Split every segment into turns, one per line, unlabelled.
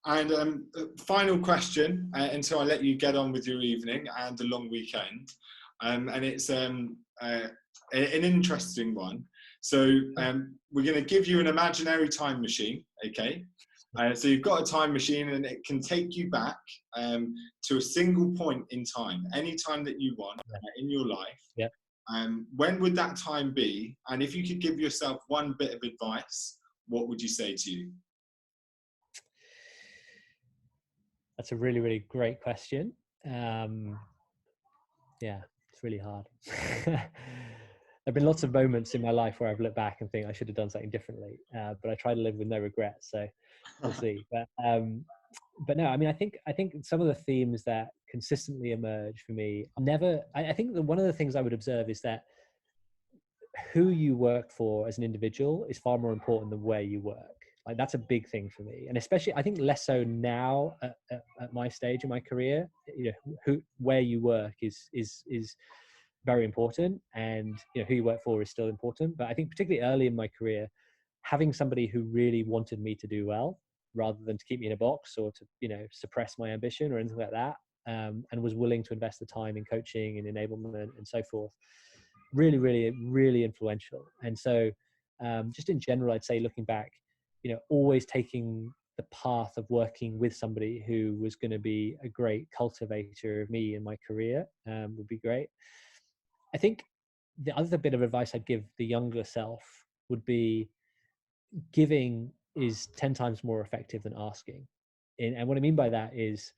And final question until I let you get on with your evening and a long weekend. And it's an interesting one. So we're going to give you an imaginary time machine, okay? So you've got a time machine and it can take you back to a single point in time, any time that you want in your life.
Yeah.
When would that time be? And if you could give yourself one bit of advice, what would you say to you?
That's a really, really great question. Yeah, it's really hard. There've been lots of moments in my life where I've looked back and think I should have done something differently, but I try to live with no regrets. So we'll see. But no, I mean, I think some of the themes that consistently emerge for me, I think that one of the things I would observe is that who you work for as an individual is far more important than where you work. Like that's a big thing for me, and especially I think less so now at my stage in my career. You know, where you work is very important, and you know who you work for is still important. But I think particularly early in my career, having somebody who really wanted me to do well, rather than to keep me in a box or to suppress my ambition or anything like that, and was willing to invest the time in coaching and enablement and so forth, really, really, really influential. And so, just in general, I'd say looking back, always taking the path of working with somebody who was going to be a great cultivator of me in my career would be great. I think the other bit of advice I'd give the younger self would be giving is 10 times more effective than asking. And what I mean by that is,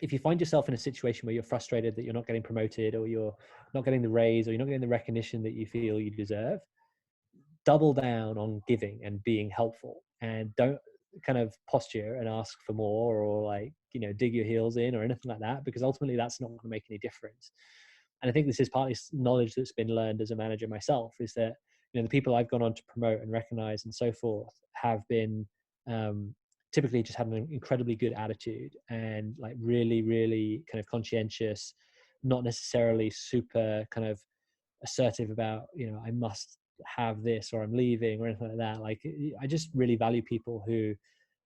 if you find yourself in a situation where you're frustrated that you're not getting promoted, or you're not getting the raise, or you're not getting the recognition that you feel you deserve, double down on giving and being helpful, and don't kind of posture and ask for more, or dig your heels in or anything like that, because ultimately that's not going to make any difference. And I think this is partly knowledge that's been learned as a manager myself, is that the people I've gone on to promote and recognize and so forth have been typically just had an incredibly good attitude, and like really, really kind of conscientious, not necessarily super kind of assertive about, I must have this or I'm leaving or anything like that. Like, I just really value people who,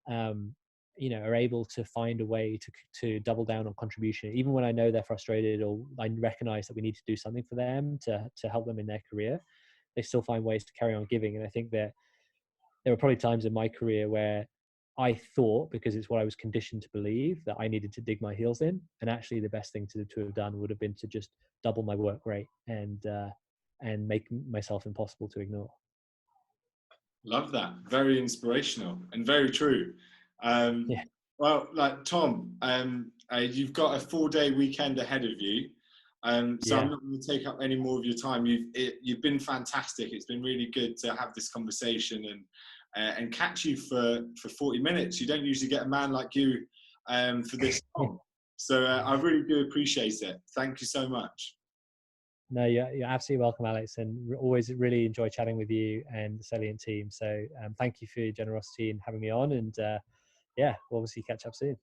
are able to find a way to double down on contribution, even when I know they're frustrated, or I recognize that we need to do something for them to help them in their career. They still find ways to carry on giving. And I think that there were probably times in my career where I thought, because it's what I was conditioned to believe, that I needed to dig my heels in. And actually the best thing to have done would have been to just double my work rate and make myself impossible to ignore.
Love that. Very inspirational and very true.
Yeah.
Well, like Tom, you've got a 4-day weekend ahead of you. So I'm not going to take up any more of your time. You've been fantastic. It's been really good to have this conversation and catch you for 40 minutes. You don't usually get a man like you for this long. So I really do appreciate it. Thank you so much.
No, you're absolutely welcome, Alex, and always really enjoy chatting with you and the Salient team. So thank you for your generosity in having me on, and we'll obviously catch up soon.